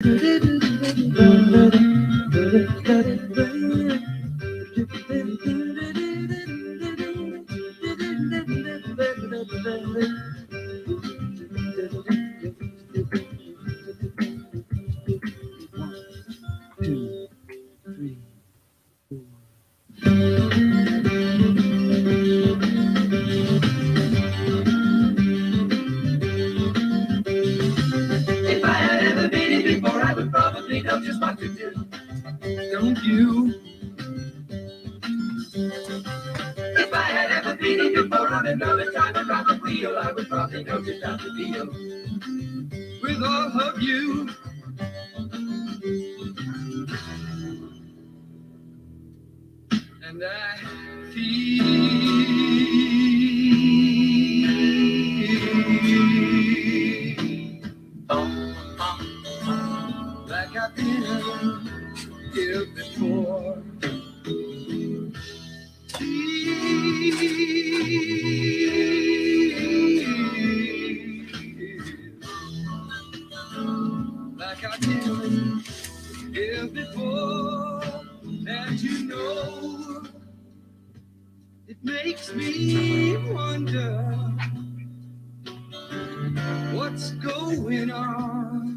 If I had ever been it before, I would probably know just what to do. Don't you? If I had ever been it before on another time around the wheel, I would probably know just how to deal with all of you. And I feel like I've been here before. Like I've been here before, and you know, it makes me wonder what's going on.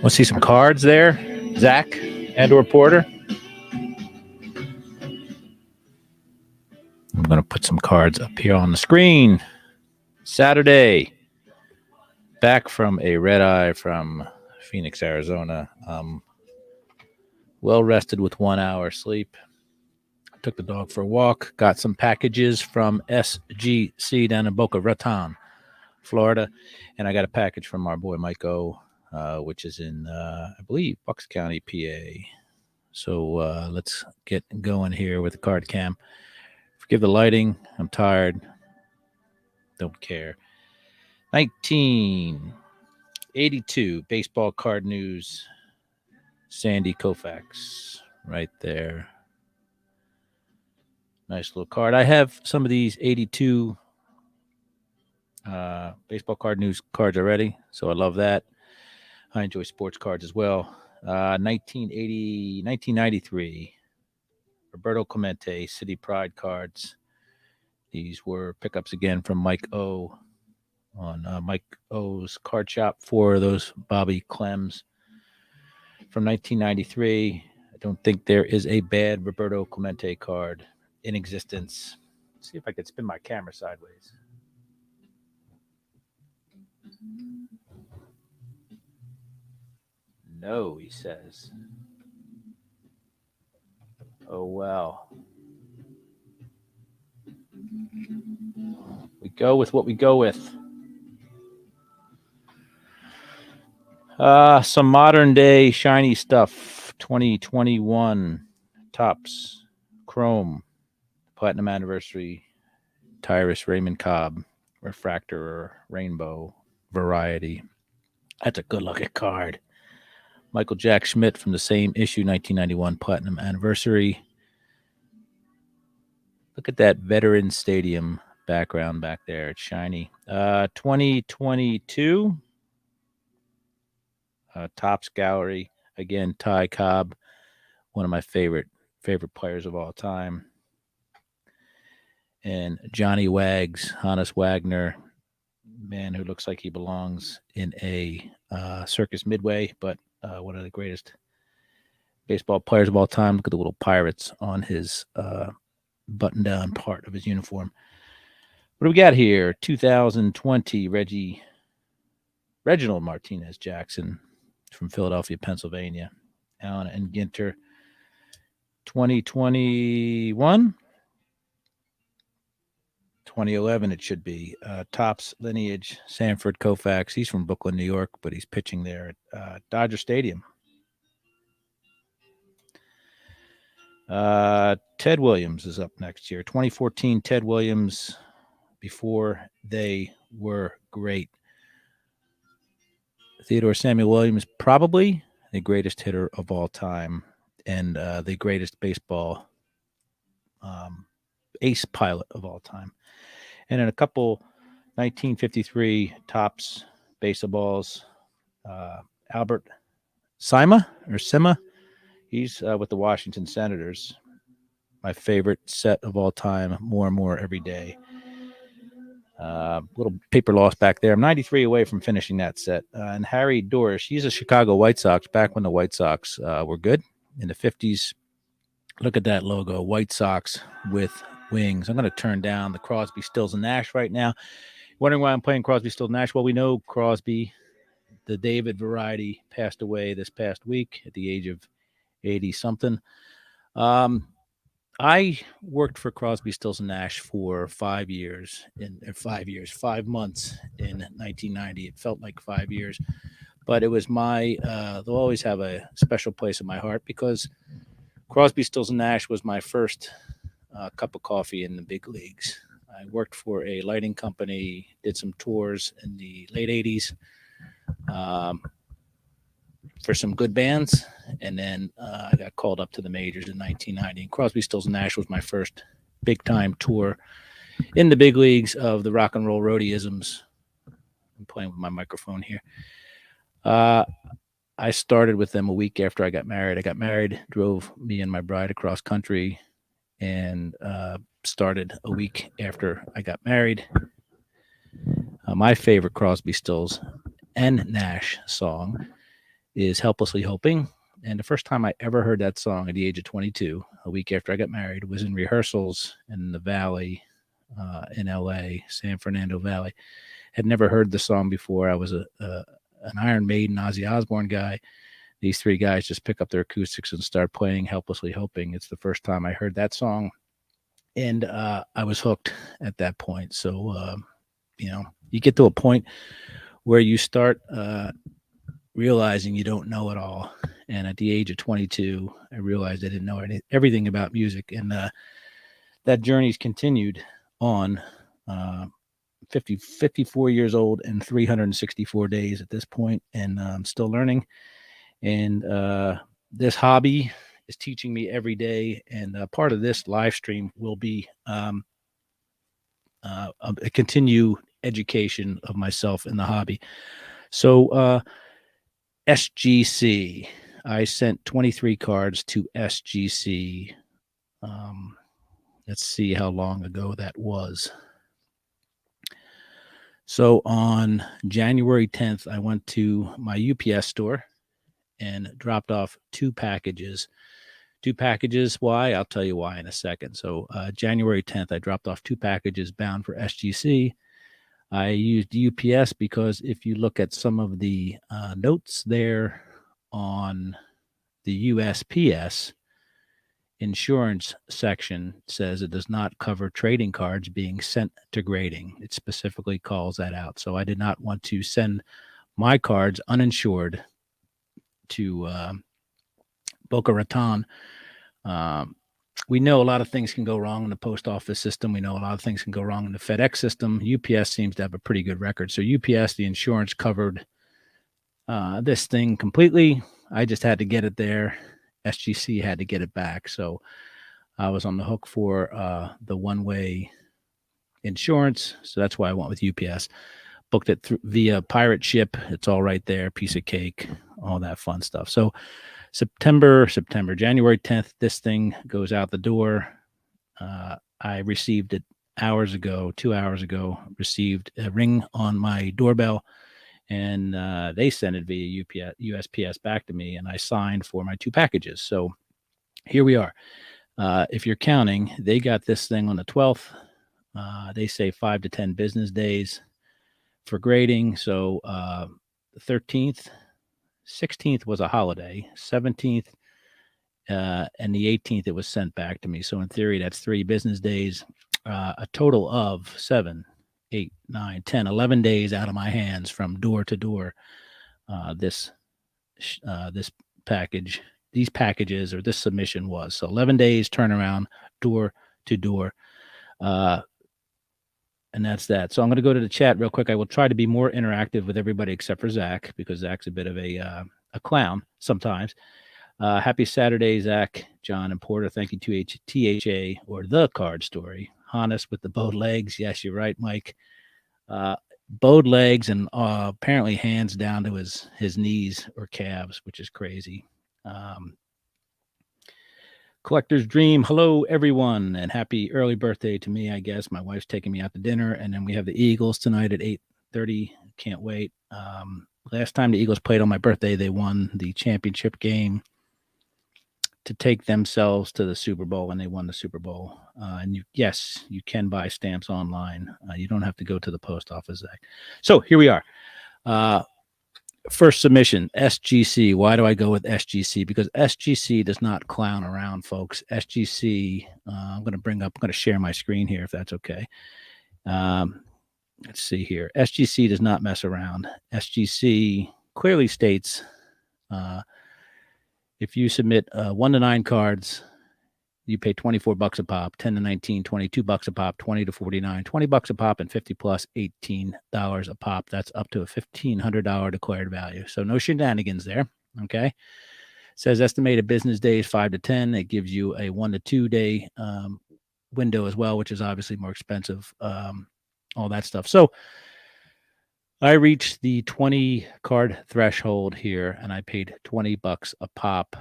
Want to see some cards there, Zach and/or Porter? I'm going to put some cards up here on the screen. Saturday, back from a red eye from Phoenix, Arizona. Well rested with 1 hour sleep. Took the dog for a walk. Got some packages from SGC down in Boca Raton, Florida. And I got a package from our boy Mike O, which is in, I believe, Bucks County, PA. So let's get going here with the card cam. Forgive the lighting. I'm tired. Don't care. 1982 baseball card news. Sandy Koufax right there. Nice little card. I have some of these 82 baseball card news cards already, so I love that. I enjoy sports cards as well. 1993, Roberto Clemente, City Pride cards. These were pickups again from Mike O on Mike O's card shop for those Bobby Clems from 1993. I don't think there is a bad Roberto Clemente card in existence. Let's see if I could spin my camera sideways. No, he says. Oh, well. We go with what we go with. Some modern day shiny stuff. 2021 Topps Chrome Platinum Anniversary Tyrus Raymond Cobb Refractor or Rainbow Variety. That's a good looking card. Michael Jack Schmidt from the same issue, 1991 Platinum Anniversary. Look at that Veterans Stadium background back there. It's shiny. 2022 Topps Gallery. Again, Ty Cobb, one of my favorite players of all time. And Johnny Wags, Hannes Wagner, man who looks like he belongs in a Circus Midway, but one of the greatest baseball players of all time. Look at the little pirates on his button-down part of his uniform. What do we got here? 2020 Reginald Martinez Jackson from Philadelphia, Pennsylvania. Allen and Ginter. 2021? 2011 it should be. Topps lineage, Sanford Koufax. He's from Brooklyn, New York, but he's pitching there at Dodger Stadium. Ted Williams is up next year. 2014 Ted Williams, before they were great. Theodore Samuel Williams, probably the greatest hitter of all time. and the greatest baseball ace pilot of all time. And in a couple 1953 Topps baseballs, Albert Sima. He's with the Washington Senators. My favorite set of all time, more and more every day. Little paper loss back there. I'm 93 away from finishing that set. And Harry Dorish, he's a Chicago White Sox back when the White Sox were good in the 50s. Look at that logo, White Sox with wings. I'm going to turn down the Crosby, Stills, and Nash right now. Wondering why I'm playing Crosby, Stills, Nash? Well, we know Crosby, the David variety, passed away this past week at the age of 80-something. I worked for Crosby, Stills, and Nash for 5 years, 5 months in 1990. It felt like 5 years, but it was they'll always have a special place in my heart because Crosby, Stills, and Nash was my first cup of coffee in the big leagues. I worked for a lighting company, did some tours in the late 80s for some good bands, and then I got called up to the majors in 1990. And Crosby, Stills, and Nash was my first big-time tour in the big leagues of the rock and roll roadieisms. I'm playing with my microphone here. I started with them a week after I got married. Drove me and my bride across country, and started a week after I got married. My favorite Crosby, Stills, and Nash song is Helplessly Hoping. And the first time I ever heard that song at the age of 22, a week after I got married, was in rehearsals in the Valley in LA, San Fernando Valley. Had never heard the song before. I was an Iron Maiden, Ozzy Osbourne guy. These three guys just pick up their acoustics and start playing Helplessly Hoping. It's the first time I heard that song, and I was hooked at that point. So, you get to a point where you start realizing you don't know it all. And at the age of 22, I realized I didn't know everything about music. And that journey's continued on 54 years old and 364 days at this point. And I'm still learning. And this hobby is teaching me every day. And part of this live stream will be a continued education of myself in the hobby. So SGC, I sent 23 cards to SGC. Let's see how long ago that was. So on January 10th, I went to my UPS store and dropped off two packages. Why? I'll tell you why in a second. So January 10th, I dropped off two packages bound for SGC. I used UPS because if you look at some of the notes there on the USPS insurance section, says it does not cover trading cards being sent to grading. It specifically calls that out. So I did not want to send my cards uninsured to Boca Raton. We know a lot of things can go wrong in the post office system. We know a lot of things can go wrong in the FedEx system. UPS seems to have a pretty good record. So UPS, the insurance covered this thing completely. I just had to get it there. SGC had to get it back. So I was on the hook for the one-way insurance. So that's why I went with UPS. Booked it via pirate ship. It's all right there. Piece of cake, all that fun stuff. So January 10th, this thing goes out the door. I received it 2 hours ago, received a ring on my doorbell, and they sent it via USPS back to me, and I signed for my two packages. So here we are. If you're counting, they got this thing on the 12th. They say 5 to 10 business days for grading. So the 13th, 16th was a holiday, 17th and the 18th it was sent back to me. So in theory, that's 3 business days, a total of 7, 8, 9, 10, 11 days out of my hands from door to door. This packages or this submission was. So 11 days turnaround, door to door. And that's that. So I'm going to go to the chat real quick. I will try to be more interactive with everybody except for Zach, because Zach's a bit of a clown sometimes. Happy Saturday, Zach, John, and Porter. Thank you to THA or The Card Story. Hannes with the bowed legs. Yes, you're right, Mike. Bowed legs and apparently hands down to his knees or calves, which is crazy. Collector's Dream. Hello, everyone, and happy early birthday to me, I guess. My wife's taking me out to dinner, and then we have the Eagles tonight at 8:30. Can't wait. Last time the Eagles played on my birthday, they won the championship game to take themselves to the Super Bowl, and they won the Super Bowl. And you can buy stamps online. You don't have to go to the post office, Zach. So here we are. First submission, SGC. Why do I go with SGC? Because SGC does not clown around, folks. SGC, I'm going to share my screen here if that's okay. Let's see here. SGC does not mess around. SGC clearly states if you submit 1 to 9 cards, you pay $24 a pop, 10 to 19, $22 a pop, 20 to 49, $20 a pop, and 50 plus $18 a pop. That's up to a $1,500 declared value. So no shenanigans there. Okay. It says estimated business days 5 to 10. It gives you a 1 to 2 day window as well, which is obviously more expensive. All that stuff. So I reached the 20 card threshold here, and I paid $20 a pop.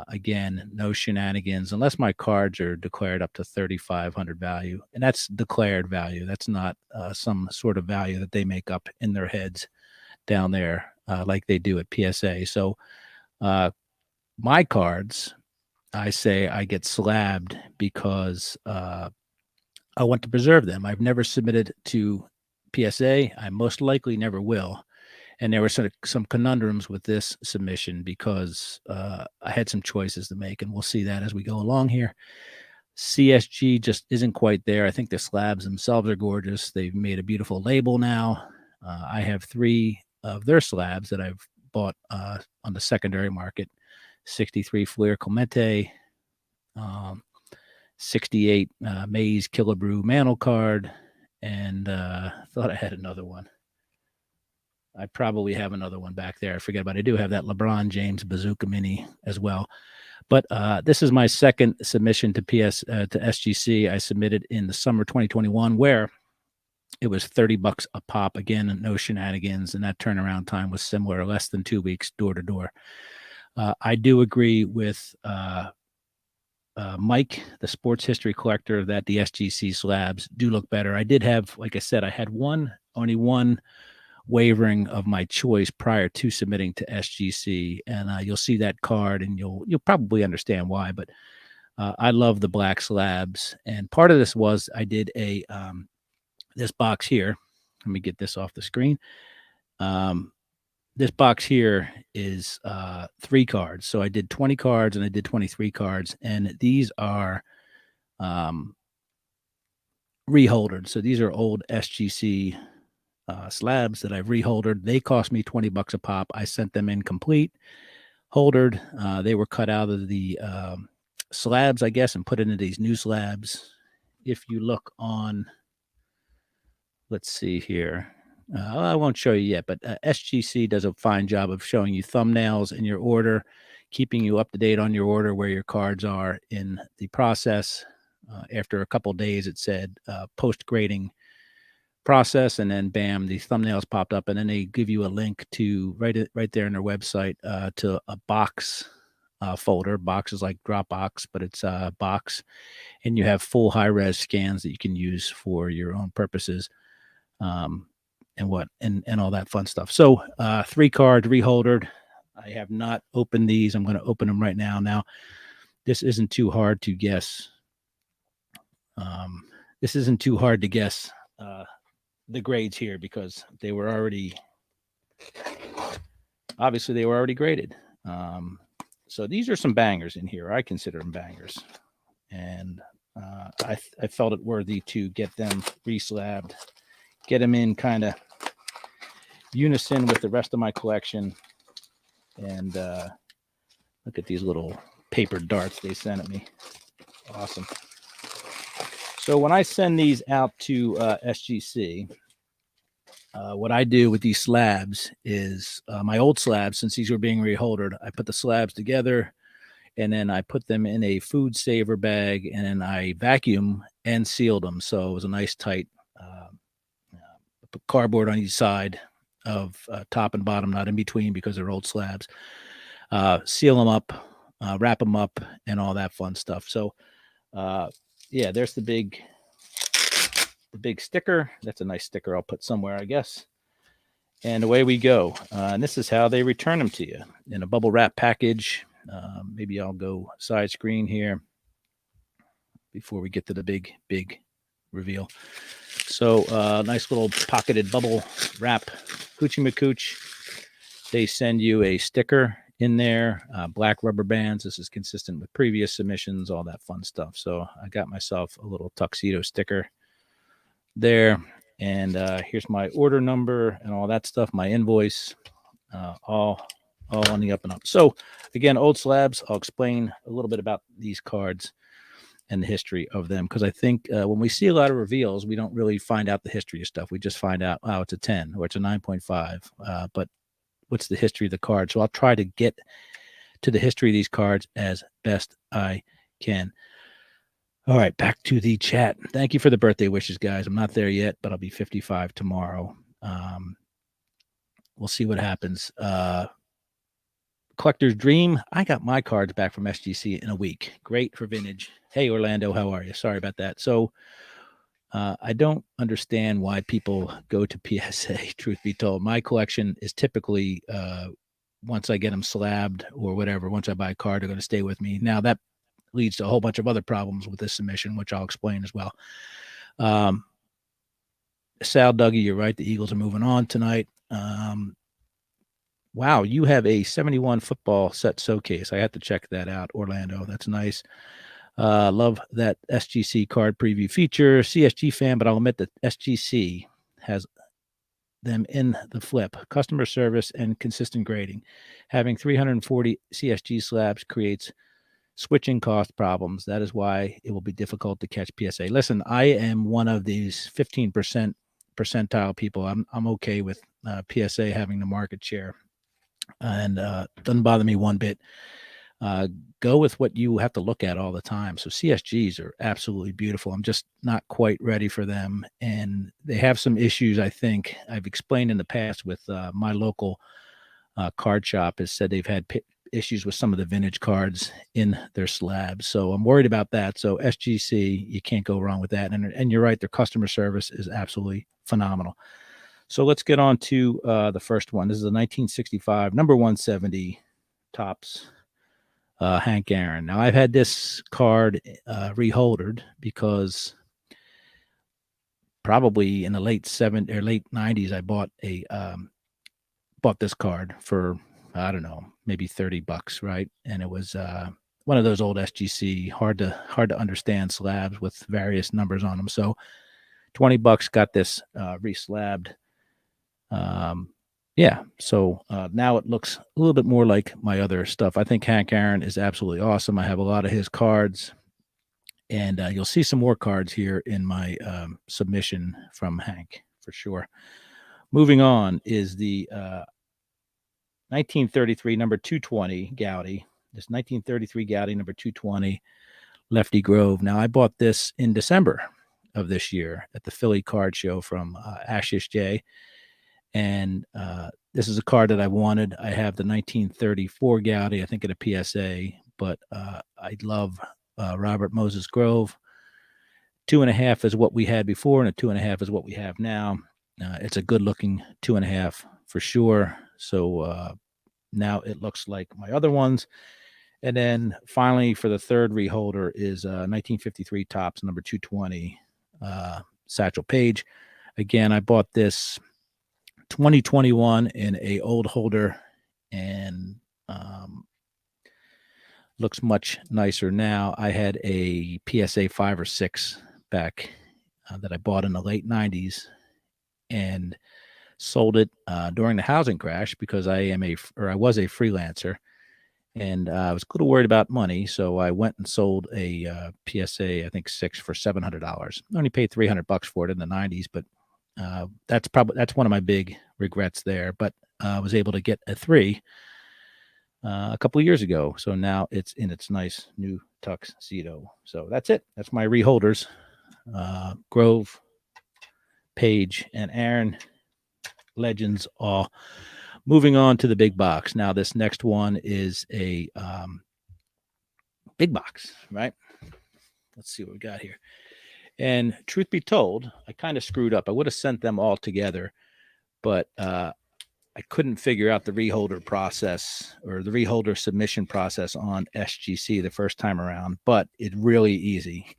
Again, no shenanigans unless my cards are declared up to 3,500 value, and that's declared value. That's not some sort of value that they make up in their heads down there like they do at PSA. So my cards, I say I get slabbed because I want to preserve them. I've never submitted to PSA. I most likely never will. And there were some conundrums with this submission because I had some choices to make, and we'll see that as we go along here. CSG just isn't quite there. I think the slabs themselves are gorgeous. They've made a beautiful label now. I have 3 of their slabs that I've bought on the secondary market. 63 Fleer Clemente, 68 Maze Killebrew Mantle card, and thought I had another one. I probably have another one back there. I forget about it. I do have that LeBron James Bazooka Mini as well. But this is my second submission to SGC. I submitted in the summer 2021 where it was $30 a pop. Again, no shenanigans. And that turnaround time was similar, less than 2 weeks door to door. I do agree with Mike, the sports history collector, that the SGC slabs do look better. I did have, like I said, I had only one wavering of my choice prior to submitting to SGC, and you'll see that card and you'll probably understand why. But I love the black slabs, and part of this was I did a this box here. Let me get this off the screen. This box here is 3 cards, so I did 20 cards and I did 23 cards, and these are reholdered. So these are old SGC slabs that I've reholdered. They cost me $20 a pop. I sent them in complete, holdered. They were cut out of the slabs, I guess, and put into these new slabs. If you look on, let's see here. I won't show you yet, but SGC does a fine job of showing you thumbnails in your order, keeping you up to date on your order, where your cards are in the process. After a couple of days, it said post-grading process, and then bam, the thumbnails popped up, and then they give you a link to right there in their website to a box folder. Box is like Dropbox, but it's a box, and you have full high-res scans that you can use for your own purposes, and all that fun stuff. So 3 cards reholdered. I have not opened these. I'm going to open them right now. Now, this isn't too hard to guess. The grades here, because they were already graded. So these are some bangers in here. I consider them bangers, and I felt it worthy to get them reslabbed, get them in kind of unison with the rest of my collection. And look at these little paper darts they sent at me. Awesome. So when I send these out to SGC, What I do with these slabs is my old slabs, since these were being reholdered, I put the slabs together and then I put them in a food saver bag and then I vacuum and sealed them. So it was a nice tight cardboard on each side of top and bottom, not in between because they're old slabs. Seal them up, wrap them up, and all that fun stuff. So, yeah, there's the big sticker. That's a nice sticker. I'll put somewhere, I guess. And away we go. And this is how they return them to you in a bubble wrap package. Maybe I'll go side screen here before we get to the big reveal. So nice little pocketed bubble wrap, Hoochie McCooch. They send you a sticker in there, black rubber bands. This is consistent with previous submissions, all that fun stuff. So I got myself a little tuxedo sticker there. And here's my order number and all that stuff, my invoice, all on the up and up. So again, old slabs. I'll explain a little bit about these cards and the history of them, because I think when we see a lot of reveals, we don't really find out the history of stuff. We just find out, oh, it's a 10 or it's a 9.5. But what's the history of the card? So I'll try to get to the history of these cards as best I can. All right, back to the chat. Thank you for the birthday wishes, guys. I'm not there yet, but I'll be 55 tomorrow. We'll see what happens. Collector's Dream. I got my cards back from SGC in a week. Great for vintage. Hey, Orlando, how are you? Sorry about that. So I don't understand why people go to PSA, truth be told. My collection is typically, once I get them slabbed or whatever, once I buy a card, they're going to stay with me. Now, that leads to a whole bunch of other problems with this submission, which I'll explain as well. Sal Dougie, you're right. The Eagles are moving on tonight. Wow, you have a 71 football set showcase. I have to check that out, Orlando. That's nice. Love that SGC card preview feature. CSG fan, but I'll admit that SGC has them in the flip. Customer service and consistent grading. Having 340 CSG slabs creates switching cost problems. That is why it will be difficult to catch PSA. Listen, I am one of these 15% percentile people. I'm okay with PSA having the market share, and doesn't bother me one bit. Go with what you have to look at all the time. So CSGs are absolutely beautiful. I'm just not quite ready for them, and they have some issues. I think I've explained in the past with my local card shop has said they've had issues with some of the vintage cards in their slabs. So I'm worried about that. So SGC, you can't go wrong with that. And you're right, their customer service is absolutely phenomenal. So let's get on to the first one. This is a 1965 number 170 Topps Hank Aaron. Now I've had this card reholdered because probably in the late 90s I bought this card for, I don't know, maybe $30, right? And it was one of those old SGC hard to understand slabs with various numbers on them. So $20 got this reslabbed. Yeah, so now it looks a little bit more like my other stuff. I think Hank Aaron is absolutely awesome. I have a lot of his cards, and you'll see some more cards here in my submission from Hank for sure. Moving on is the 1933 number 220 Gowdy. This 1933 Gowdy number 220 Lefty Grove. Now, I bought this in December of this year at the Philly Card Show from Ashish J. And this is a card that I wanted. I have the 1934 Gowdy, I think at a PSA, but I love Robert Moses Grove. 2.5 is what we had before, and a 2.5 is what we have now. It's a good looking 2.5 for sure. So now it looks like my other ones. And then finally, for the third reholder is 1953 Topps number 220 Satchel Paige. Again, I bought this 2021 in a old holder, and looks much nicer now. I had a PSA 5 or 6 back that I bought in the late 90s and sold it during the housing crash because I was a freelancer, and I was a little worried about money, so I went and sold a PSA, I think 6 for $700. I only paid $300 for it in the 90s, but That's one of my big regrets there. But I was able to get a 3 a couple of years ago, so now it's in its nice new tuxedo. So that's it. That's my reholders. Grove, Page, and Aaron, legends all. Moving on to the big box. Now this next one is a big box, right? Let's see what we got here. And truth be told, I kind of screwed up. I would have sent them all together, but I couldn't figure out the reholder process or the reholder submission process on SGC the first time around, but it's really easy.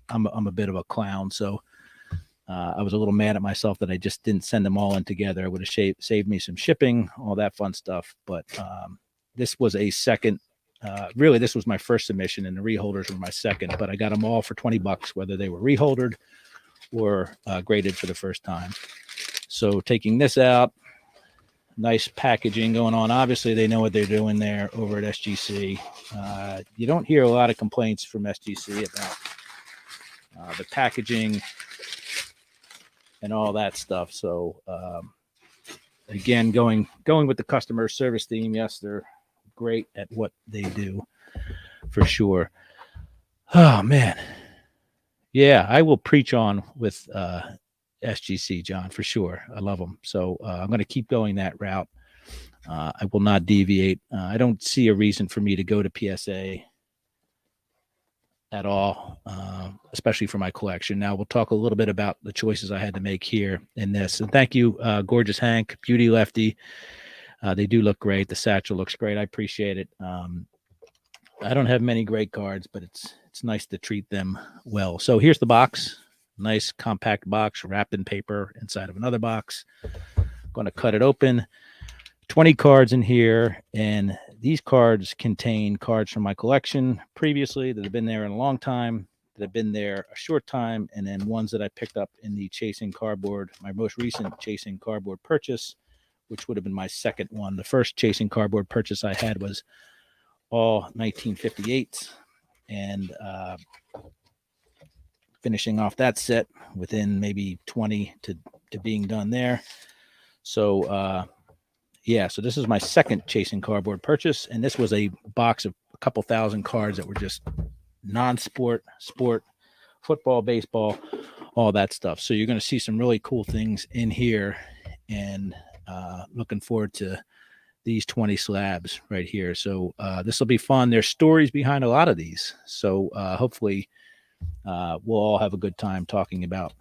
I'm a bit of a clown, so I was a little mad at myself that I just didn't send them all in together. It would have saved me some shipping, all that fun stuff. But this was a second. Really, this was my first submission, and the reholders were my second. But I got them all for $20, whether they were reholdered or graded for the first time. So taking this out. Nice packaging going on. Obviously, they know what they're doing there over at SGC. You don't hear a lot of complaints from SGC about the packaging and all that stuff. So, again, going with the customer service theme. Yes, they're great at what they do, for sure. Oh man, yeah, I will preach on with SGC, John, for sure. I love them. So I'm going to keep going that route. I will not deviate. I don't see a reason for me to go to PSA at all, especially for my collection. Now we'll talk a little bit about the choices I had to make here in this. And thank you, Gorgeous Hank, Beauty Lefty. They do look great. The satchel looks great. I appreciate it. I don't have many great cards, but it's nice to treat them well. So here's the box. Nice compact box wrapped in paper inside of another box. Going to cut it open. 20 cards in here, and these cards contain cards from my collection previously that have been there in a long time, that have been there a short time, and then ones that I picked up in the Chasing Cardboard, my most recent Chasing Cardboard purchase, which would have been my second one. The first Chasing Cardboard purchase I had was all 1958s, and finishing off that set within maybe 20 to being done there. So, yeah, so this is my second Chasing Cardboard purchase, and this was a box of a couple thousand cards that were just non-sport, sport, football, baseball, all that stuff. So you're going to see some really cool things in here, and looking forward to these 20 slabs right here. So this will be fun. There's stories behind a lot of these. So hopefully we'll all have a good time talking about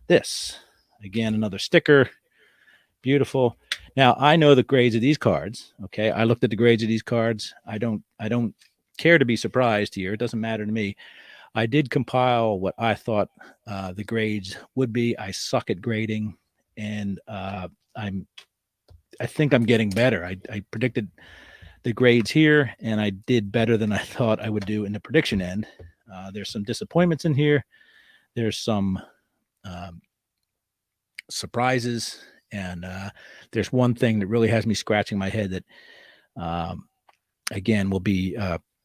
this. Again, another sticker. Beautiful. Now I know the grades of these cards. Okay. I looked at the grades of these cards. I don't care to be surprised here. It doesn't matter to me. I did compile what I thought the grades would be. I suck at grading, and I think I'm getting better. I predicted the grades here, and I did better than I thought I would do in the prediction end. There's some disappointments in here. There's some surprises, and there's one thing that really has me scratching my head that, again, will be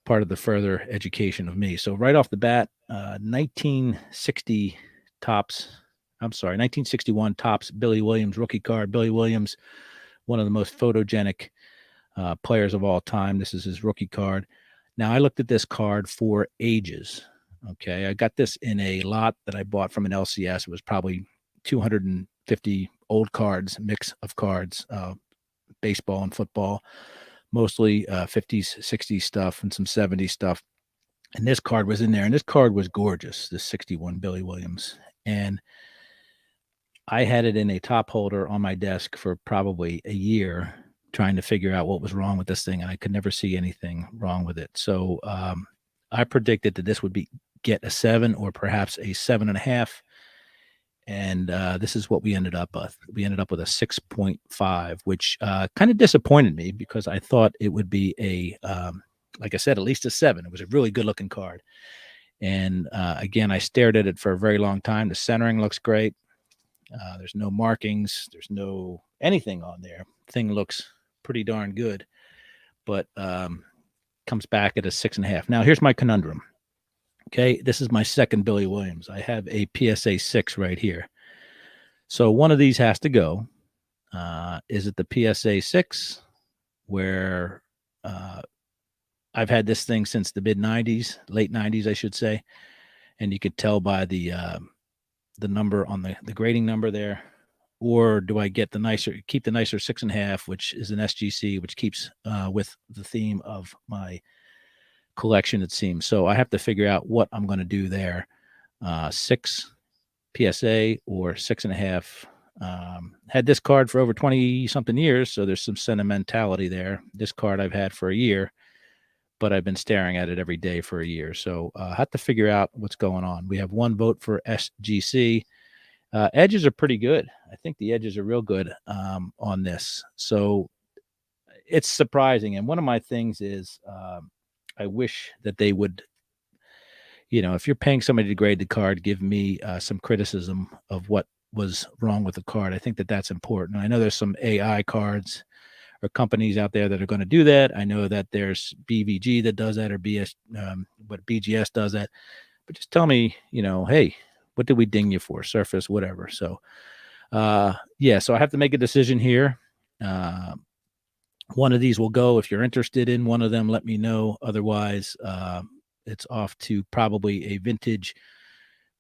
part of the further education of me. So right off the bat, 1961 Topps Billy Williams rookie card. Billy Williams, one of the most photogenic players of all time. This is his rookie card. Now, I looked at this card for ages. Okay, I got this in a lot that I bought from an LCS. It was probably 250 old cards, mix of cards, baseball and football, mostly 50s, 60s stuff and some 70s stuff. And this card was in there, and this card was gorgeous, this 61 Billy Williams. And I had it in a top holder on my desk for probably a year, trying to figure out what was wrong with this thing, and I could never see anything wrong with it. So I predicted that this would get a 7 or perhaps a 7.5, and this is what we ended up with. We ended up with a 6.5, which kind of disappointed me because I thought it would be like I said, at least a 7. It was a really good-looking card, and again, I stared at it for a very long time. The centering looks great. There's no markings. There's no anything on there. Thing looks pretty darn good, but comes back at a 6.5. Now, here's my conundrum. Okay, this is my second Billy Williams. I have a PSA 6 right here. So one of these has to go. Is it the PSA 6, where I've had this thing since the mid 90s, late 90s, I should say. And you could tell by the number on the grading number there. Or do I keep the nicer 6.5, which is an SGC, which keeps with the theme of my collection, it seems. So I have to figure out what I'm going to do there. 6 PSA or 6.5. Had this card for over 20 something years, so there's some sentimentality there. This card I've had for a year, but I've been staring at it every day for a year. So I have to figure out what's going on. We have 1 vote for SGC. Edges are pretty good. I think the edges are real good on this. So it's surprising. And one of my things is I wish that they would, if you're paying somebody to grade the card, give me some criticism of what was wrong with the card. I think that that's important. I know there's some AI cards or companies out there that are going to do that. I know that there's BVG that does that, or BGS does that. But just tell me, hey, what did we ding you for? Surface, whatever. So, so I have to make a decision here. One of these will go. If you're interested in one of them, let me know. Otherwise, it's off to probably a vintage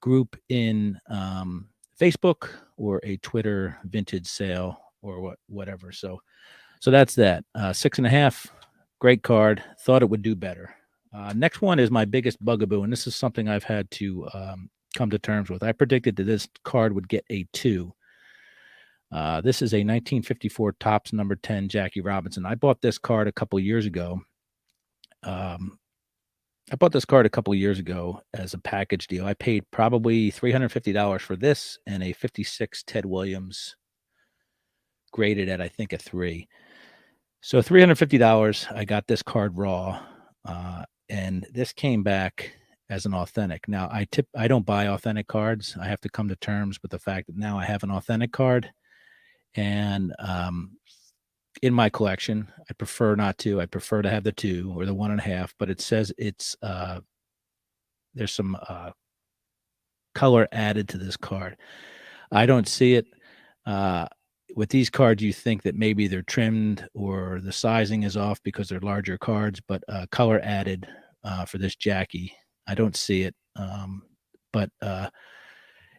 group in Facebook or a Twitter vintage sale or whatever. So that's that. 6.5, great card. Thought it would do better. Next one is my biggest bugaboo, and this is something I've had to come to terms with. I predicted that this card would get a 2. This is a 1954 Topps number 10 Jackie Robinson. I bought this card a couple years ago. As a package deal. I paid probably $350 for this and a 56 Ted Williams graded at, I think, a 3. So $350. I got this card raw, and this came back as an authentic. Now, I don't buy authentic cards. I have to come to terms with the fact that now I have an authentic card, and in my collection, I prefer not to. I prefer to have the 2 or the 1.5, but it says it's there's some color added to this card. I don't see it. With these cards, you think that maybe they're trimmed or the sizing is off because they're larger cards, but color added for this Jackie. I don't see it. But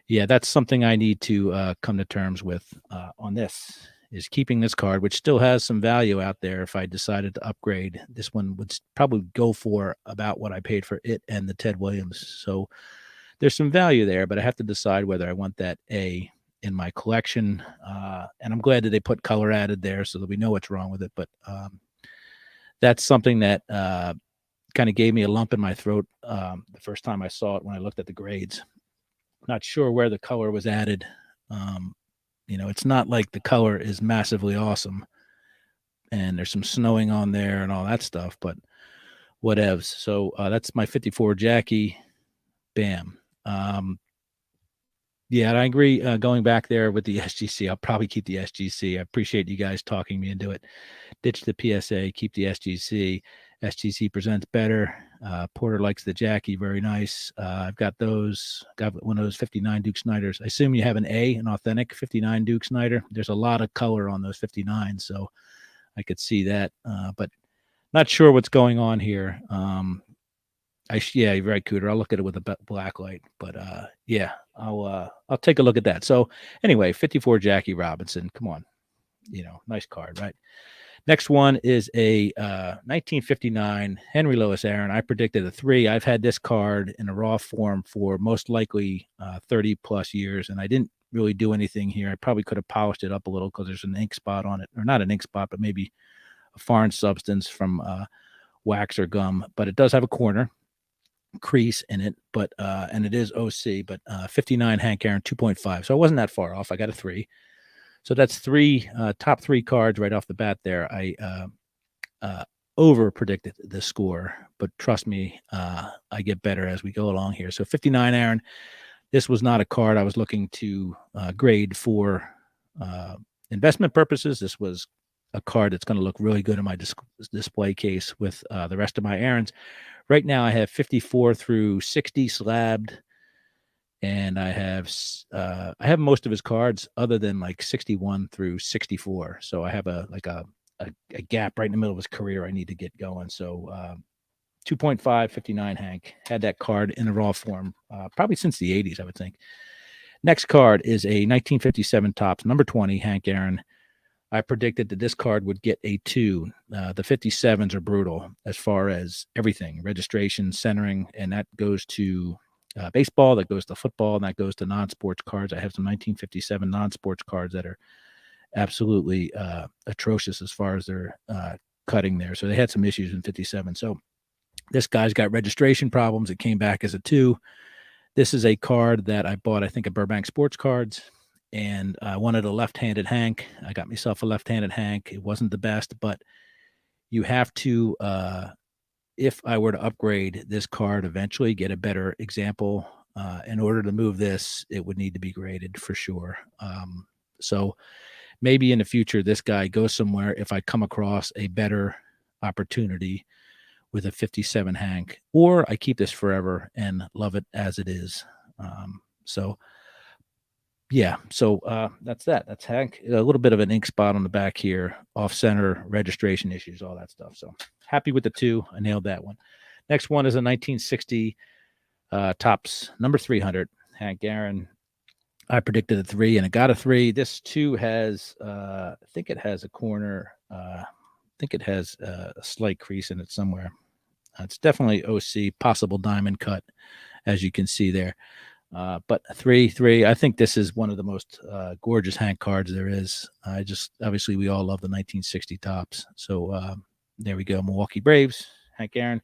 that's something I need to come to terms with on this, is keeping this card, which still has some value out there. If I decided to upgrade, this one would probably go for about what I paid for it and the Ted Williams. So there's some value there, but I have to decide whether I want that A in my collection. And I'm glad that they put color added there so that we know what's wrong with it. But that's something that kind of gave me a lump in my throat the first time I saw it when I looked at the grades. Not sure where the color was added. It's not like the color is massively awesome, and there's some snowing on there and all that stuff, but whatevs. So that's my 54 Jackie. Bam. And I agree. Going back there with the SGC, I'll probably keep the SGC. I appreciate you guys talking me into it. Ditch the PSA, keep the SGC. SGC presents better. Porter likes the Jackie. Very nice. I've got those. Got one of those 59 Duke Snyders. I assume you have an authentic 59 Duke Snyder. There's a lot of color on those 59, so I could see that. But not sure what's going on here. You're right, Cooter. I'll look at it with a black light, but I'll take a look at that. So anyway, 54 Jackie Robinson. Come on, nice card, right? Next one is a 1959 Henry Louis Aaron. I predicted a 3. I've had this card in a raw form for most likely 30 plus years, and I didn't really do anything here. I probably could have polished it up a little because there's an ink spot on it, or not an ink spot, but maybe a foreign substance from wax or gum. But it does have a corner crease in it, but and it is OC, but 59 Hank Aaron 2.5. So I wasn't that far off. I got a 3. So that's 3 top 3 cards right off the bat there. I over predicted the score, but trust me, I get better as we go along here. So 59 Aaron. This was not a card I was looking to grade for investment purposes. This was a card that's going to look really good in my display case with the rest of my Aarons. Right now I have 54 through 60 slabbed, and I have most of his cards other than like 61 through 64. So I have a gap right in the middle of his career I need to get going. So 2.5, 59 Hank. Had that card in a raw form probably since the 80s, I would think. Next card is a 1957 Topps, number 20, Hank Aaron. I predicted that this card would get a 2. The 57s are brutal as far as everything, registration, centering, and that goes to baseball, that goes to football, and that goes to non-sports cards. I have some 1957 non-sports cards that are absolutely atrocious as far as their cutting there. So they had some issues in 57. So this guy's got registration problems. It came back as a 2. This is a card that I bought, I think, at Burbank Sports Cards, and I wanted a left-handed Hank. I got myself a left-handed Hank. It wasn't the best, but you have to, if I were to upgrade this card eventually, get a better example, in order to move this, it would need to be graded for sure. So maybe in the future, this guy goes somewhere if I come across a better opportunity with a 57 Hank, or I keep this forever and love it as it is. So that's that. That's Hank. A little bit of an ink spot on the back here, off center, registration issues, all that stuff. So happy with the 2. I nailed that one. Next one is a 1960 Topps, number 300, Hank Aaron. I predicted a 3 and it got a 3. This 2 has, I think it has a corner. I think it has a slight crease in it somewhere. It's definitely OC, possible diamond cut, as you can see there. But 3. I think this is one of the most gorgeous Hank cards there is. Obviously, we all love the 1960 Topps. So there we go. Milwaukee Braves, Hank Aaron.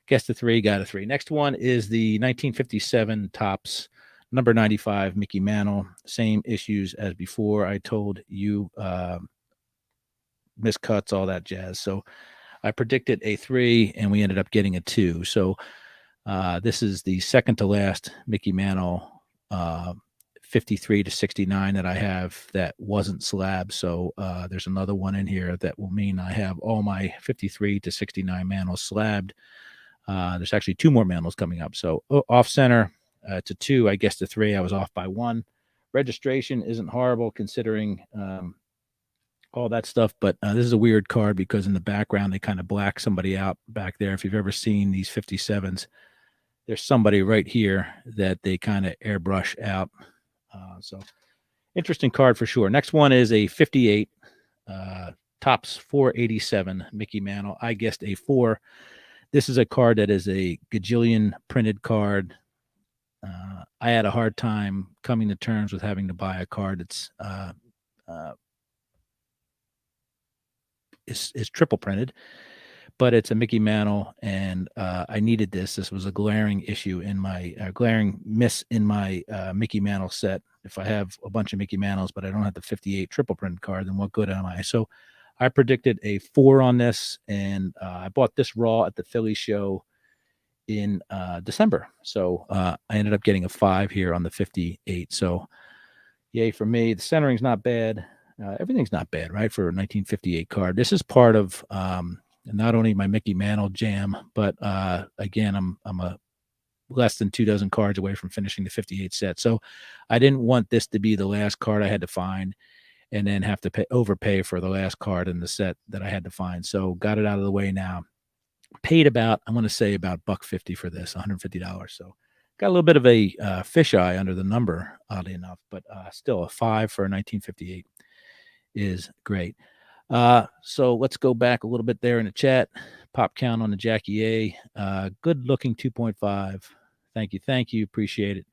Guessed a 3, got a 3. Next one is the 1957 Topps, number 95, Mickey Mantle. Same issues as before. I told you, miscuts, all that jazz. So I predicted a 3, and we ended up getting a 2. So this is the second to last Mickey Mantle 53 to 69 that I have that wasn't slab. So there's another one in here that will mean I have all my 53 to 69 Mantles slabbed. There's actually 2 more Mantles coming up. So off center to 2, I guess to 3, I was off by 1. Registration isn't horrible considering all that stuff, but this is a weird card because in the background they kind of black somebody out back there. If you've ever seen these 57s, there's somebody right here that they kind of airbrush out. So interesting card for sure. Next one is a 58 Topps 487 Mickey Mantle. I guessed a 4. This is a card that is a gajillion printed card. I had a hard time coming to terms with having to buy a card that's is triple printed, but it's a Mickey Mantle, and I needed this. This was a glaring issue in my glaring miss in my Mickey Mantle set. If I have a bunch of Mickey Mantles, but I don't have the 58 triple print card, then what good am I? So I predicted a 4 on this, and I bought this raw at the Philly show in December. So I ended up getting a 5 here on the 58. So yay for me. The centering's not bad. Everything's not bad, right, for a 1958 card. This is part of not only my Mickey Mantle jam, but again, I'm a less than 2 dozen cards away from finishing the 58 set. So I didn't want this to be the last card I had to find and then have to overpay for the last card in the set that I had to find. So got it out of the way now. Paid about, I'm going to say about $150 for this, $150. So got a little bit of a fisheye under the number, oddly enough, but still a 5 for a 1958 is great. So let's go back a little bit there in the chat. Pop count on the Jackie A. Good looking 2.5. Thank you. Appreciate it.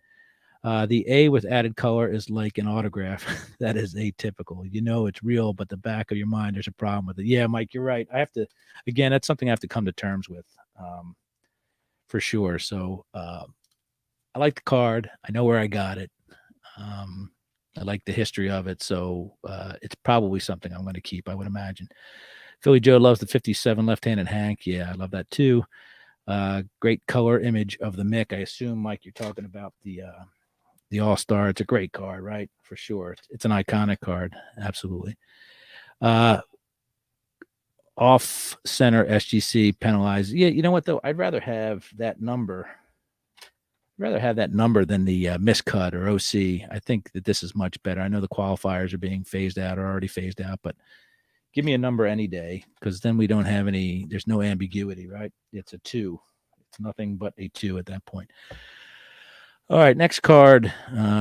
The A with added color is like an autograph. That is atypical. You know it's real, but the back of your mind, there's a problem with it. Yeah, Mike, you're right. I have to, again, that's something I have to come to terms with for sure. So I like the card. I know where I got it. I like the history of it. So it's probably something I'm going to keep, I would imagine. Philly Joe loves the 57 left-handed Hank. Yeah, I love that too. Great color image of the Mick. I assume, Mike, you're talking about the All-Star. It's a great card, right? For sure. It's an iconic card. Absolutely. Off center SGC penalized. Yeah, you know what though? I'd rather have that number. rather have that number than the miscut or OC. I think that this is much better. I know the qualifiers are being phased out or already phased out, but give me a number any day, because then we don't have any, there's no ambiguity, right? It's a 2. It's nothing but a 2 at that point. All right, next card.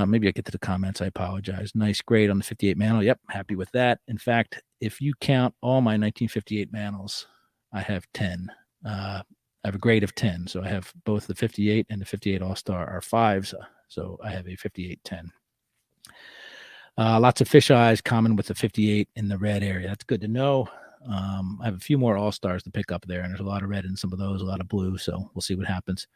Maybe I get to the comments. I apologize. Nice grade on the 58 Mantle. Yep, happy with that. In fact, if you count all my 1958 Mantles, I have 10. I have a grade of 10. So I have both the 58 and the 58 All-Star are 5s. So I have a 58-10. Lots of fish eyes, common with the 58 in the red area. That's good to know. I have a few more All-Stars to pick up there, and there's a lot of red in some of those, a lot of blue. So we'll see what happens.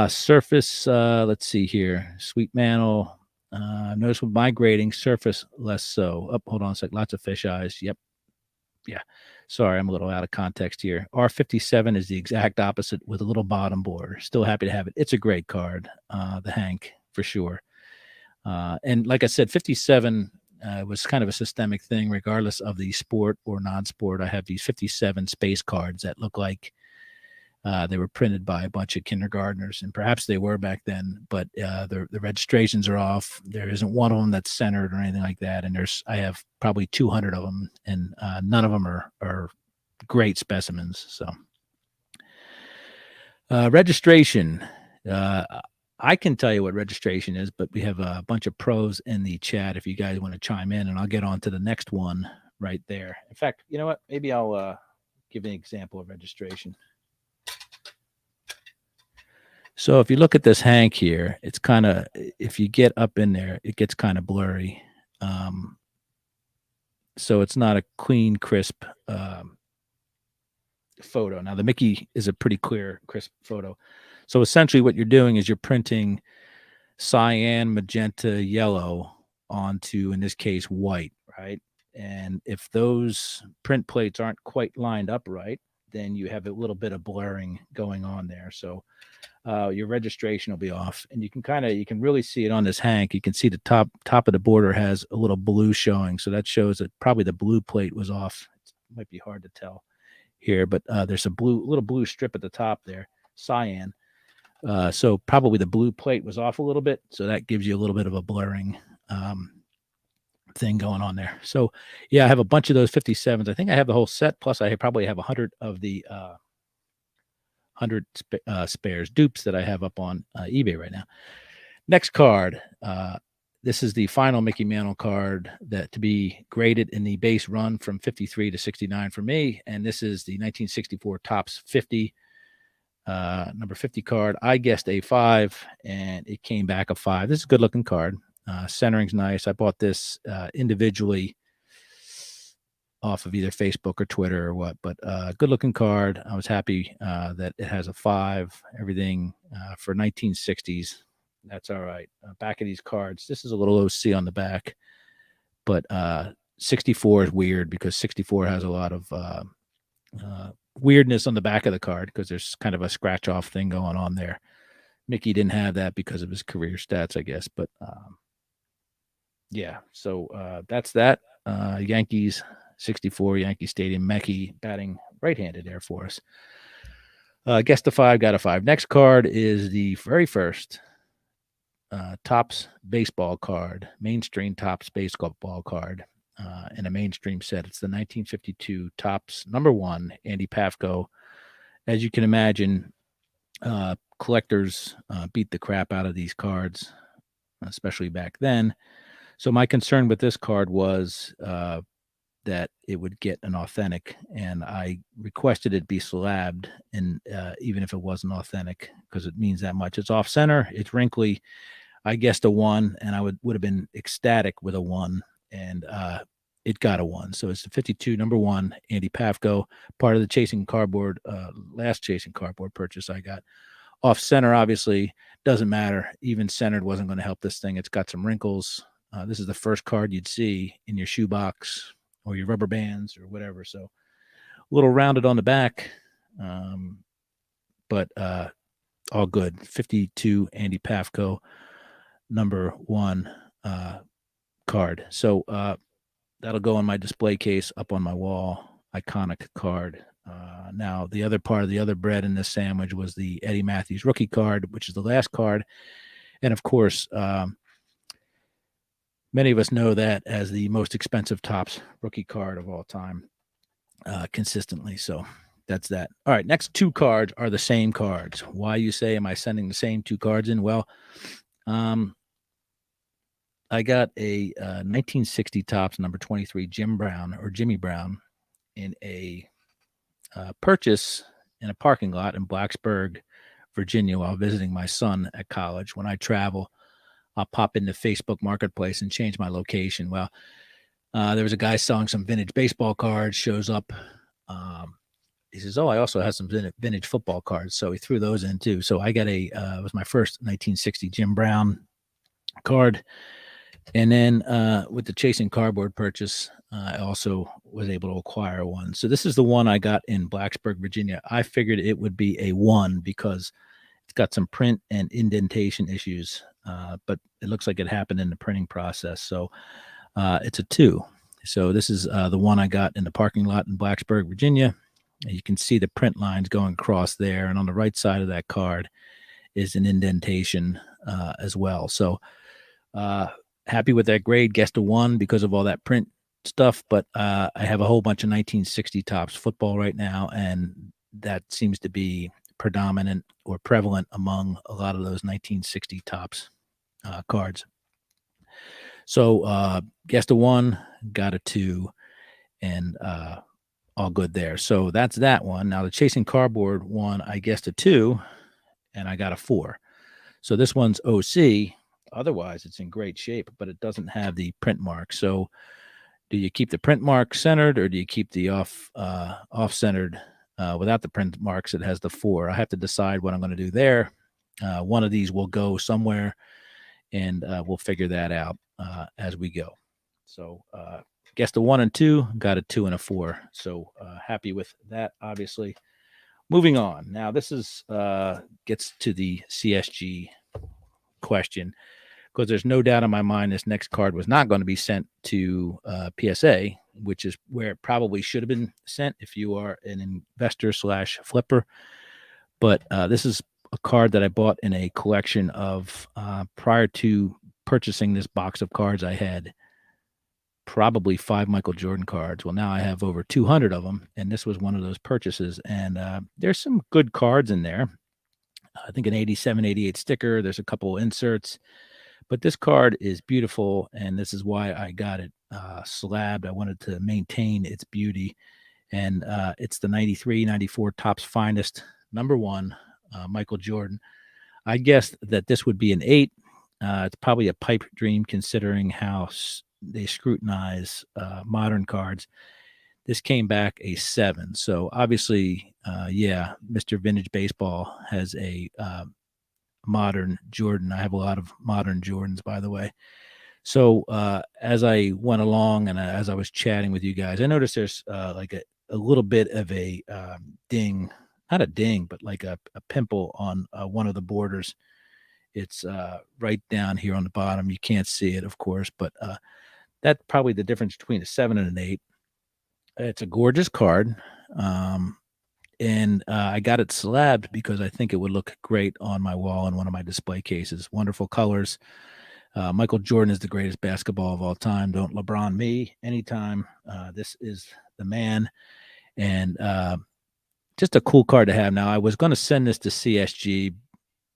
Surface, let's see here. Sweet Mantle. Notice with my grading, surface less so. Oh, hold on a sec. Lots of fish eyes. Yep. Yeah. Sorry, I'm a little out of context here. R57 is the exact opposite with a little bottom border. Still happy to have it. It's a great card, the Hank, for sure. And like I said, 57 was kind of a systemic thing, regardless of the sport or non-sport. I have these 57 space cards that look like they were printed by a bunch of kindergartners, and perhaps they were back then, but the registrations are off. There isn't one of them that's centered or anything like that. And I have probably 200 of them, and none of them are great specimens. So registration, I can tell you what registration is, but we have a bunch of pros in the chat if you guys want to chime in, and I'll get on to the next one right there. In fact, you know what? Maybe I'll give an example of registration. So if you look at this Hank here, it's kind of, if you get up in there, it gets kind of blurry. So it's not a clean, crisp photo. Now the Mickey is a pretty clear, crisp photo. So essentially what you're doing is you're printing cyan, magenta, yellow onto, in this case, white, right? And if those print plates aren't quite lined up right, then you have a little bit of blurring going on there. So your registration will be off, and you can really see it on this Hank. You can see the top of the border has a little blue showing. So that shows that probably the blue plate was off. It might be hard to tell here, but there's a little blue strip at the top there, cyan. So probably the blue plate was off a little bit. So that gives you a little bit of a blurring thing going on there. So yeah, I have a bunch of those 57s. I think I have the whole set. Plus I probably have 100 of the 100 spares dupes that I have up on eBay right now. Next card. This is the final Mickey Mantle card that to be graded in the base run from 53 to 69 for me. And this is the 1964 Topps 50. Number 50 card. I guessed a 5, and it came back a 5. This is a good looking card. Centering's nice. I bought this individually off of either Facebook or Twitter or what, but good looking card. I was happy that it has a 5. Everything for 1960s. That's all right. Back of these cards. This is a little OC on the back, but 64 is weird because 64 has a lot of weirdness on the back of the card because there's kind of a scratch off thing going on there. Mickey didn't have that because of his career stats, I guess, but yeah, so that's that. Yankees 64, Yankee Stadium. Mickey batting right-handed there for us. Guessed a 5, got a 5. Next card is the very first Topps baseball card, mainstream Topps baseball card in a mainstream set. It's the 1952 Topps #1 Andy Pafko. As you can imagine, collectors beat the crap out of these cards, especially back then. So my concern with this card was that it would get an authentic, and I requested it be slabbed, and even if it wasn't authentic, because it means that much. It's off center, it's wrinkly. I guessed a 1, and I would have been ecstatic with a 1, and it got a 1. So it's the 52 #1 Andy Pafko, part of the Chasing Cardboard, last Chasing Cardboard purchase I got. Off center, obviously, doesn't matter. Even centered wasn't going to help this thing. It's got some wrinkles. This is the first card you'd see in your shoebox or your rubber bands or whatever. So a little rounded on the back, but all good. 52 Andy Pafko #1 card. So that'll go on my display case up on my wall. Iconic card. Now, the other part of the other bread in this sandwich was the Eddie Matthews rookie card, which is the last card. And of course, many of us know that as the most expensive Topps rookie card of all time, consistently. So that's that. All right, next two cards are the same cards. Why, you say, am I sending the same two cards in? Well, I got a 1960 Topps number 23 Jimmy Brown in a purchase in a parking lot in Blacksburg, Virginia, while visiting my son at college. When I travel, I'll pop into Facebook Marketplace and change my location. Well, there was a guy selling some vintage baseball cards, shows up. He says, "Oh, I also have some vintage football cards." So he threw those in too. So I got it was my first 1960 Jim Brown card. And then with the Chasing Cardboard purchase, I also was able to acquire one. So this is the one I got in Blacksburg, Virginia. I figured it would be a 1 because it's got some print and indentation issues, but it looks like it happened in the printing process. So it's a 2. So this is the one I got in the parking lot in Blacksburg, Virginia. You can see the print lines going across there. And on the right side of that card is an indentation as well. So happy with that grade. Guessed a 1 because of all that print stuff. But I have a whole bunch of 1960 Topps football right now, and that seems to be predominant or prevalent among a lot of those 1960 Topps cards. So guessed a 1, got a 2, and all good there. So that's that one. Now the Chasing Cardboard one, I guessed a 2, and I got a 4. So this one's OC. Otherwise, it's in great shape, but it doesn't have the print mark. So do you keep the print mark centered, or do you keep the off-centered without the print marks? It has the 4. I have to decide what I'm going to do there. One of these will go somewhere, and we'll figure that out as we go. So guessed a 1 and 2, got a 2 and a 4. So happy with that, obviously. Moving on. Now, this is gets to the CSG question, because there's no doubt in my mind this next card was not going to be sent to PSA, which is where it probably should have been sent if you are an investor / flipper. But this is a card that I bought in a collection of prior to purchasing this box of cards. I had probably 5 Michael Jordan cards. Well, now I have over 200 of them, and this was one of those purchases. And there's some good cards in there. I think an 87, 88 sticker. There's a couple inserts. But this card is beautiful, and this is why I got it slabbed. I wanted to maintain its beauty. And it's the 93, 94 Topps Finest number 1, Michael Jordan. I guessed that this would be an 8. It's probably a pipe dream considering how they scrutinize modern cards. This came back a 7. So obviously, Mr. Vintage Baseball has a modern Jordan. I have a lot of modern Jordans, by the way. So as I went along and as I was chatting with you guys, I noticed there's like a little bit of a ding, not a ding, but like a pimple on one of the borders. It's right down here on the bottom. You can't see it, of course, but that's probably the difference between a 7 and an 8. It's a gorgeous card. And I got it slabbed because I think it would look great on my wall in one of my display cases. Wonderful colors. Michael Jordan is the greatest basketball of all time. Don't LeBron me anytime. This is the man. And just a cool card to have. Now, I was going to send this to CSG,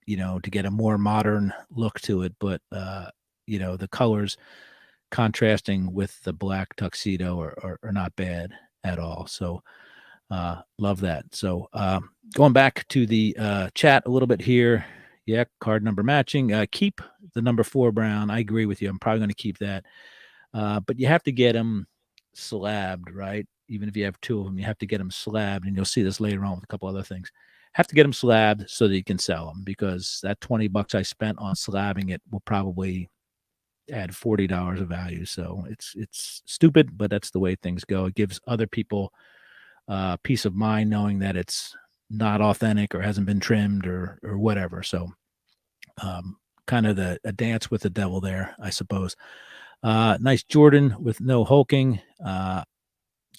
to get a more modern look to it. But, the colors contrasting with the black tuxedo are not bad at all. So, love that. So going back to the chat a little bit here. Yeah, card number matching. Keep the number 4 Brown. I agree with you. I'm probably going to keep that. But you have to get them slabbed, right? Even if you have 2 of them, you have to get them slabbed. And you'll see this later on with a couple other things. Have to get them slabbed so that you can sell them, because that $20 I spent on slabbing it will probably add $40 of value. So it's stupid, but that's the way things go. It gives other people peace of mind knowing that it's not authentic or hasn't been trimmed or whatever. So kind of a dance with the devil there, I suppose. Nice Jordan with no hulking.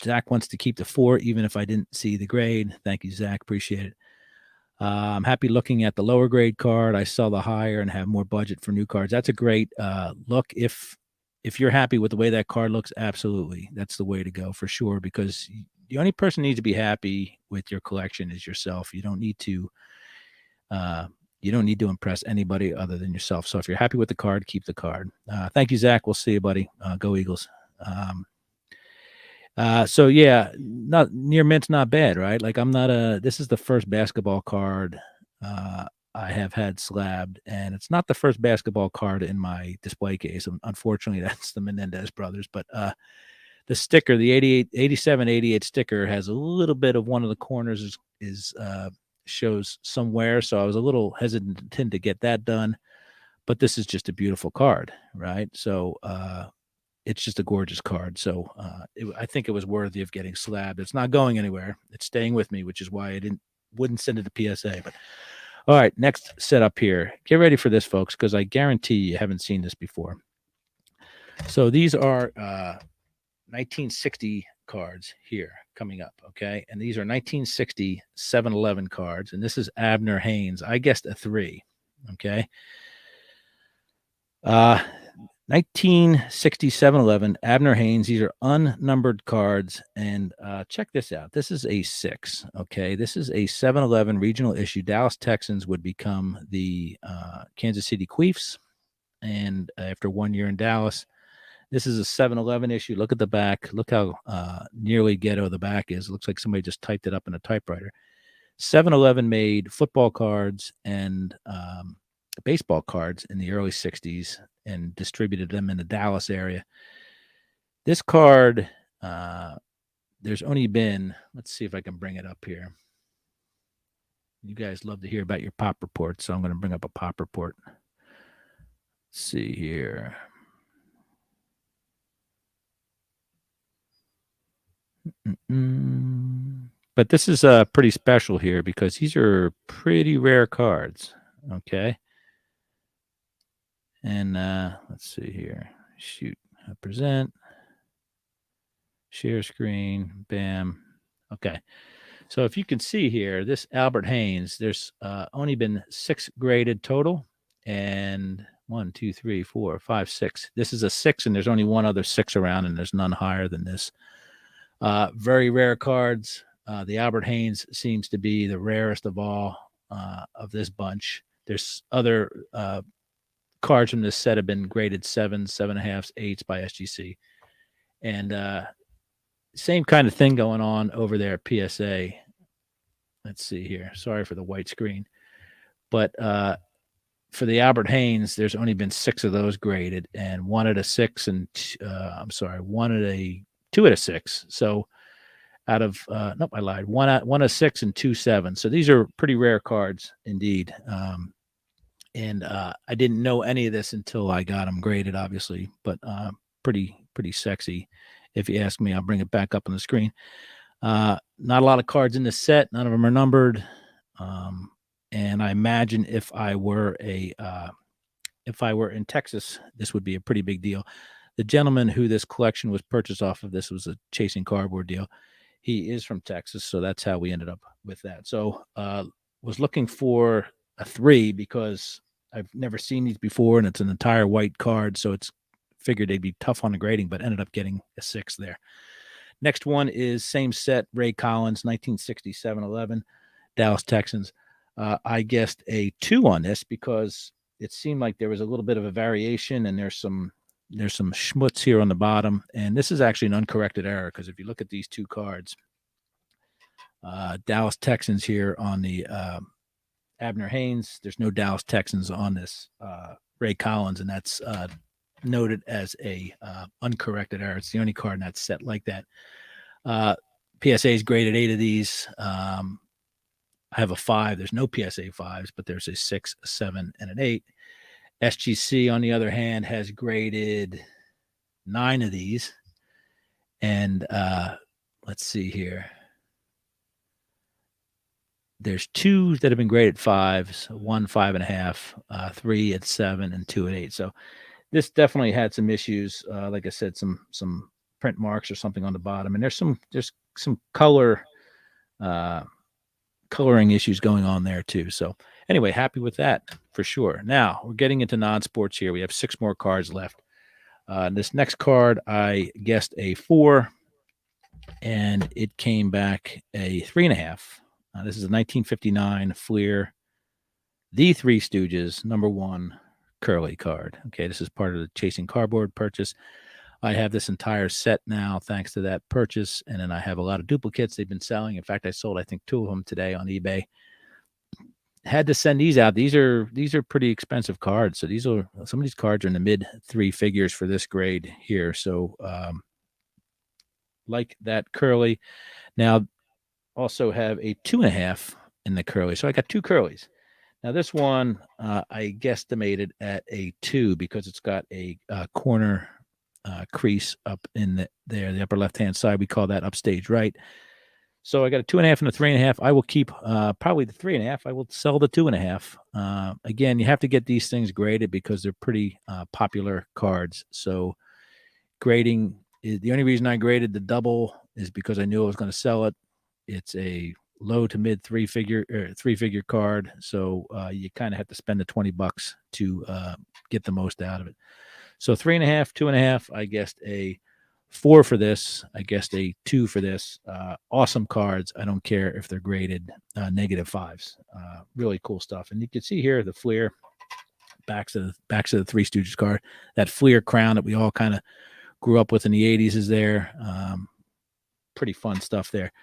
Zach wants to keep the 4, even if I didn't see the grade. Thank you, Zach. Appreciate it. I'm happy looking at the lower grade card. I sell the higher and have more budget for new cards. That's a great look. If you're happy with the way that card looks, absolutely, that's the way to go for sure. Because the only person who needs to be happy with your collection is yourself. You don't need to impress anybody other than yourself. So if you're happy with the card, keep the card. Thank you, Zach. We'll see you, buddy. Go Eagles. So yeah, not near mint's not bad, right? Like this is the first basketball card I have had slabbed, and it's not the first basketball card in my display case. Unfortunately, that's the Menendez brothers, but the sticker, the 87-88 sticker has a little bit of one of the corners is shows some wear. So I was a little hesitant to get that done, but this is just a beautiful card, right? So, it's just a gorgeous card. So I think it was worthy of getting slabbed. It's not going anywhere. It's staying with me, which is why I wouldn't send it to PSA. But all right, next setup here. Get ready for this, folks, because I guarantee you haven't seen this before. So these are 1960 cards here coming up, okay? And these are 1960 7-Eleven cards, and this is Abner Haynes. I guessed a 3, okay? 1960 7-Eleven, Abner Haynes. These are unnumbered cards, and check this out. This is a 6, okay? This is a 7-Eleven regional issue. Dallas Texans would become the Kansas City Chiefs, and after 1 year in Dallas, this is a 7-Eleven issue. Look at the back. Look how nearly ghetto the back is. It looks like somebody just typed it up in a typewriter. 7-Eleven made football cards and baseball cards in the early 60s and distributed them in the Dallas area. This card, there's only been, let's see if I can bring it up here. You guys love to hear about your pop reports, so I'm going to bring up a pop report. Let's see here. But this is pretty special here because these are pretty rare cards, okay? And let's see here. Shoot, present, share screen, bam. Okay. So if you can see here, this Albert Haynes, there's only been 6 graded total, and 1, 2, 3, 4, 5, 6. This is a 6, and there's only one other 6 around, and there's none higher than this. Very rare cards. The Albert Haynes seems to be the rarest of all of this bunch. There's other cards from this set have been graded 7s, 7.5s, 8s by SGC. And same kind of thing going on over there at PSA. Let's see here. Sorry for the white screen. But for the Albert Haynes, there's only been 6 of those graded, and 1 at a 6 and 2 at a 6. So out of nope, I lied. 1 at a 6 and 2 7s. So these are pretty rare cards indeed. And I didn't know any of this until I got them graded, obviously, but pretty sexy. If you ask me, I'll bring it back up on the screen. Not a lot of cards in this set. None of them are numbered. And I imagine if I were in Texas, this would be a pretty big deal. The gentleman who this collection was purchased off of, this was a Chasing Cardboard deal. He is from Texas, so that's how we ended up with that. So was looking for a 3 because I've never seen these before, and it's an entire white card, so it's figured they'd be tough on the grading, but ended up getting a 6 there. Next one is same set, Ray Collins, 1960 7-Eleven, Dallas Texans. I guessed a 2 on this because it seemed like there was a little bit of a variation, and there's some schmutz here on the bottom, and this is actually an uncorrected error because if you look at these 2 cards, Dallas Texans here on the Abner Haynes, there's no Dallas Texans on this Ray Collins, and that's noted as a uncorrected error. It's the only card in that set like that. PSA's graded 8 of these. I have a 5. There's no PSA 5s, but there's a 6, a 7, and an 8. SGC, on the other hand, has graded 9 of these. And let's see here. There's 2 that have been graded 5s, 1 5.5, 3 at 7, and 2 at 8. So this definitely had some issues. Like I said, some print marks or something on the bottom. And there's some color coloring issues going on there too. So anyway, happy with that for sure. Now we're getting into non-sports here. We have 6 more cards left. This next card, I guessed a 4, and it came back a 3.5. This is a 1959 Fleer, The Three Stooges, #1 Curly card. Okay, this is part of the Chasing Cardboard purchase. I have this entire set now thanks to that purchase, and then I have a lot of duplicates they've been selling. In fact, I sold, I think, 2 of them today on eBay. Had to send these out. These are pretty expensive cards. So some of these cards are in the mid 3 figures for this grade here. So like that Curly. Now also have a 2.5 in the Curly. So I got 2 Curlies. Now this one I guesstimated at a 2 because it's got a corner crease up in the upper left-hand side. We call that upstage right. So I got a 2.5 and a 3.5. I will keep probably the 3.5. I will sell the 2.5. Again, you have to get these things graded because they're pretty popular cards. So grading is the only reason I graded the double is because I knew I was going to sell it. It's a low to mid 3-figure card. So you kind of have to spend the $20 to get the most out of it. So 3.5, 2.5. I guessed a 4 for this. I guessed a 2 for this. Awesome cards. I don't care if they're graded -5s. Really cool stuff. And you can see here the Fleer backs of the Three Stooges card. That Fleer crown that we all kind of grew up with in the 80s is there. Pretty fun stuff there.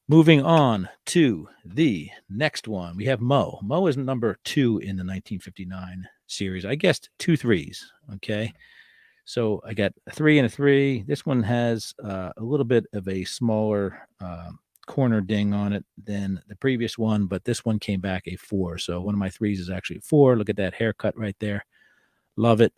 Moving on to the next one, we have Mo. Mo is #2 in the 1959 series. I guessed 2 3s. Okay. So I got a 3 and a 3. This one has a little bit of a smaller corner ding on it than the previous one, but this one came back a 4. So one of my 3s is actually a 4. Look at that haircut right there. Love it.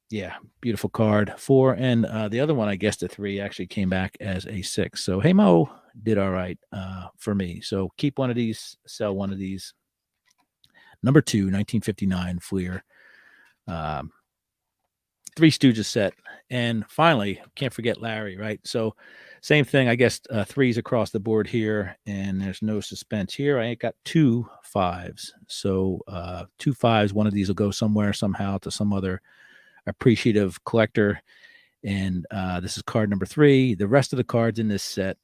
Yeah, beautiful card. 4. And the other one, I guessed a 3, actually came back as a 6. So, hey, Mo did all right for me. So keep one of these, sell one of these. #2, 1959 Fleer. Three Stooges set. And finally, can't forget Larry, right? So same thing, I guess 3s across the board here, and there's no suspense here. I got 2 5s. So 2 5s, one of these will go somewhere somehow to some other appreciative collector. And this is card #3. The rest of the cards in this set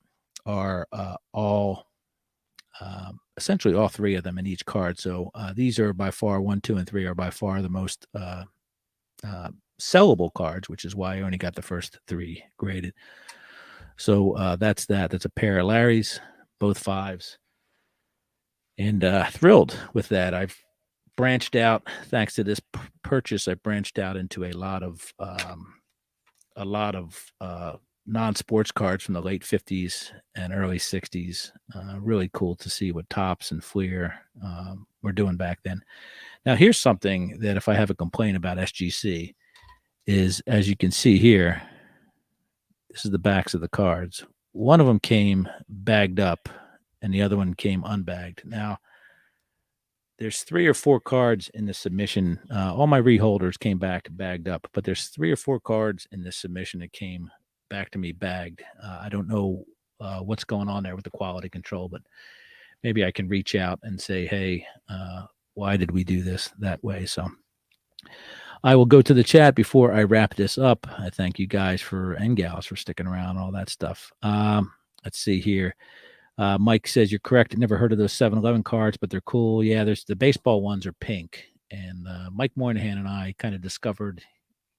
are all essentially all 3 of them in each card. So these are by far 1, 2, and 3 are by far the most sellable cards, which is why I only got the first 3 graded. So that's that. That's a pair of Larrys, both 5s, and thrilled with that. I've branched out thanks to this purchase. I branched out into a lot of non-sports cards from the late 50s and early 60s. Really cool to see what Topps and Fleer were doing back then. Now, here's something that if I have a complaint about SGC is, as you can see here, this is the backs of the cards. One of them came bagged up and the other one came unbagged. Now, there's 3 or 4 cards in the submission. All my reholders came back bagged up, but there's 3 or 4 cards in this submission that came back to me bagged. I don't know what's going on there with the quality control, but maybe I can reach out and say, hey, why did we do this that way? So I will go to the chat before I wrap this up. I thank you guys and gals for sticking around, all that stuff. Let's see here. Mike says, you're correct. I never heard of those 7-Eleven cards, but they're cool. Yeah, there's the baseball ones are pink. And Mike Moynihan and I kind of discovered,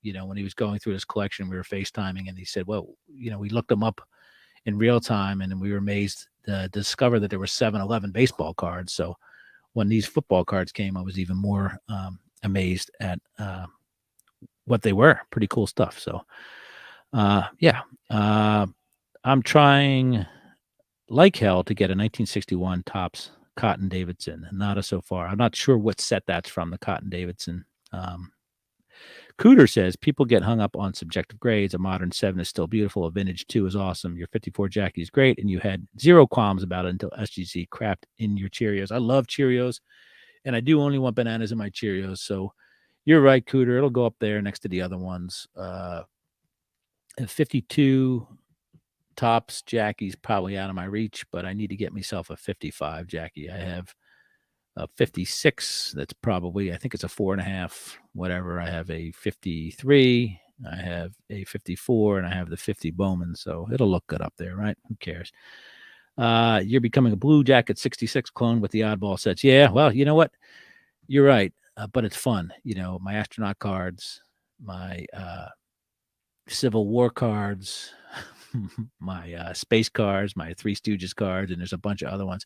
when he was going through his collection, we were FaceTiming, and he said, well, we looked them up in real time, and we were amazed to discover that there were 7-Eleven baseball cards. So when these football cards came, I was even more amazed at what they were. Pretty cool stuff. So, I'm trying like hell to get a 1961 Topps Cotton Davidson. Nada so far. I'm not sure what set that's from, the Cotton Davidson. Cooter says, people get hung up on subjective grades. A modern 7 is still beautiful. A vintage 2 is awesome. Your 54 Jackie is great, and you had 0 qualms about it until SGC crapped in your Cheerios. I love Cheerios, and I do only want bananas in my Cheerios. So you're right, Cooter. It'll go up there next to the other ones. 52 tops Jackie's probably out of my reach, but I need to get myself a 55 Jackie. I have a 56. That's probably, I think it's a 4.5, whatever. I have a 53. I have a 54, and I have the 50 Bowman. So it'll look good up there, right? Who cares? You're becoming a Blue Jacket 66 clone with the oddball sets. Yeah, well, you know what? You're right, but it's fun. My astronaut cards, my Civil War cards, my space cards, my Three Stooges cards, and there's a bunch of other ones.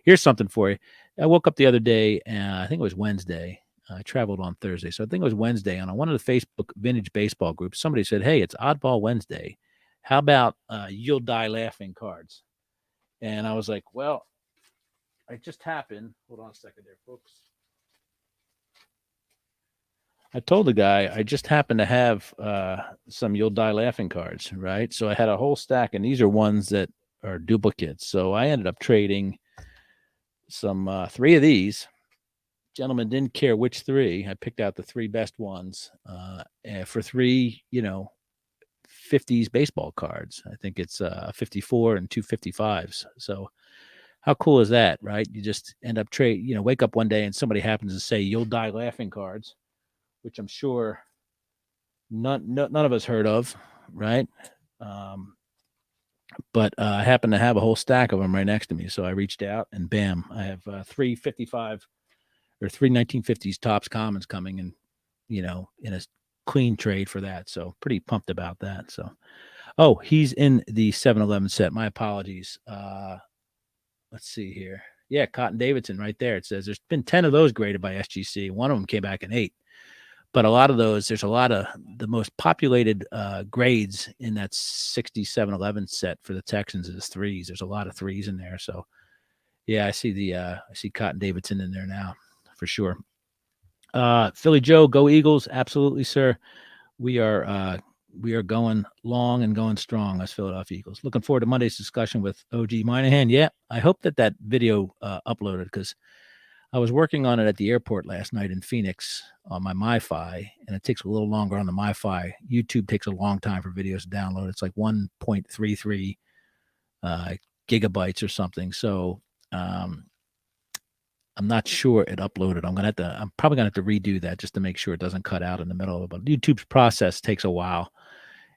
Here's something for you. I woke up the other day, and I think it was Wednesday. I traveled on Thursday, so I think it was Wednesday. And on one of the Facebook vintage baseball groups, somebody said, "Hey, it's Oddball Wednesday. How about You'll Die Laughing cards?" And I was like, "Well, I just happened. Hold on a second there, folks. I told the guy I just happened to have some You'll Die Laughing cards, right? So I had a whole stack, and these are ones that are duplicates. So I ended up trading some 3 of these. Gentleman didn't care which 3. I picked out the 3 best ones for 3, 50s baseball cards. I think it's 54 and 2 55s. So how cool is that, right? You just end up wake up one day and somebody happens to say You'll Die Laughing cards, which I'm sure none of us heard of, right? But I happen to have a whole stack of them right next to me. So I reached out and bam, I have 3 55 or 3 1950s Topps Commons coming in, in a clean trade for that. So pretty pumped about that. So, oh, he's in the 7-Eleven set. My apologies. Let's see here. Yeah, Cotton Davidson right there. It says there's been 10 of those graded by SGC. One of them came back in 8. But a lot of those, there's a lot of the most populated grades in that 67-11 set for the Texans is 3s. There's a lot of 3s in there. So, yeah, I see Cotton Davidson in there now for sure. Philly Joe, go Eagles! Absolutely, sir. We are going long and going strong as Philadelphia Eagles. Looking forward to Monday's discussion with OG Moynihan. Yeah, I hope that video uploaded because I was working on it at the airport last night in Phoenix on my MiFi, and it takes a little longer on the MiFi. YouTube takes a long time for videos to download. It's like 1.33 gigabytes or something. So I'm not sure it uploaded. I'm probably gonna have to redo that just to make sure it doesn't cut out in the middle of it. But YouTube's process takes a while,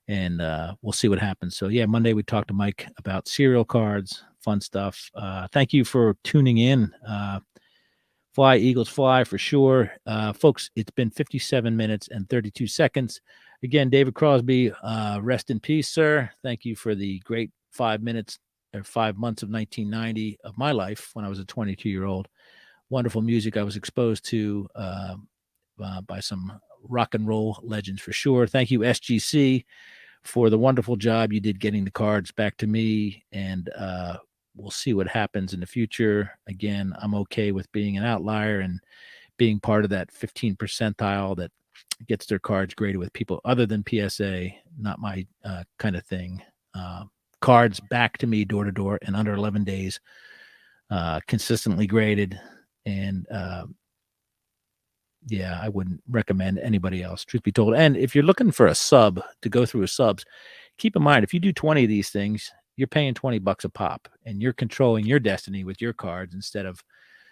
and we'll see what happens. So yeah, Monday we talked to Mike about serial cards, fun stuff. Thank you for tuning in. Fly, Eagles, fly for sure. Folks, it's been 57 minutes and 32 seconds. Again, David Crosby, rest in peace, sir. Thank you for the great 5 minutes or 5 months of 1990 of my life when I was a 22-year-old. Wonderful music I was exposed to by some rock and roll legends for sure. Thank you, SGC, for the wonderful job you did getting the cards back to me, and we'll see what happens in the future. Again, I'm okay with being an outlier and being part of that 15 percentile that gets their cards graded with people other than PSA. Not my kind of thing. Cards back to me door to door in under 11 days, consistently graded. And yeah, I wouldn't recommend anybody else, truth be told. And if you're looking for a sub to go through a subs, keep in mind, if you do 20 of these things, you're paying $20 a pop, and you're controlling your destiny with your cards instead of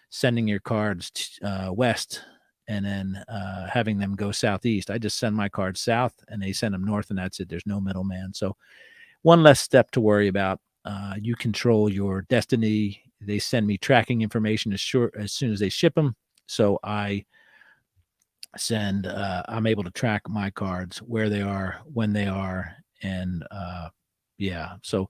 sending your cards west and then having them go southeast. I just send my cards south, and they send them north, and that's it. There's no middleman. So one less step to worry about. You control your destiny. They send me tracking information as soon as they ship them. So I'm able to track my cards, where they are, when they are, and yeah, so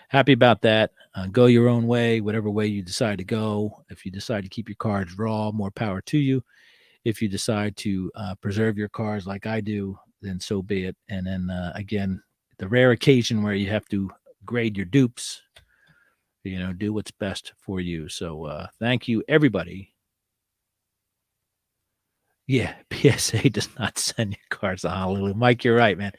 happy about that. Go your own way, whatever way you decide to go. If you decide to keep your cards raw, more power to you. If you decide to preserve your cards like I do, then so be it. And then again, the rare occasion where you have to grade your dupes, do what's best for you. So thank you, everybody. Yeah, PSA does not send your cards to Honolulu. Mike, you're right, man.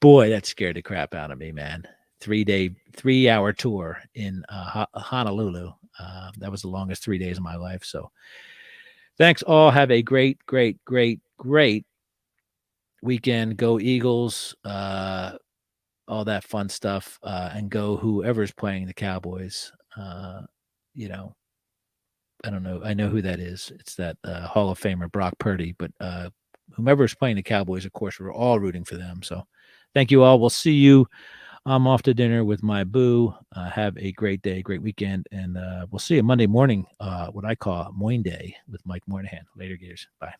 Boy, that scared the crap out of me, man. 3-hour tour in Honolulu. That was the longest 3 days of my life. So thanks all. Have a great weekend. Go Eagles. all that fun stuff, and go whoever's playing the Cowboys. You know, I don't know. I know who that is. It's that Hall of Famer Brock Purdy. But whomever's playing the Cowboys, of course, we're all rooting for them. So thank you all. We'll see you. I'm off to dinner with my boo. Have a great day, great weekend, and we'll see you Monday morning, what I call Moin Day with Mike Moynihan. Later, Gators. Bye.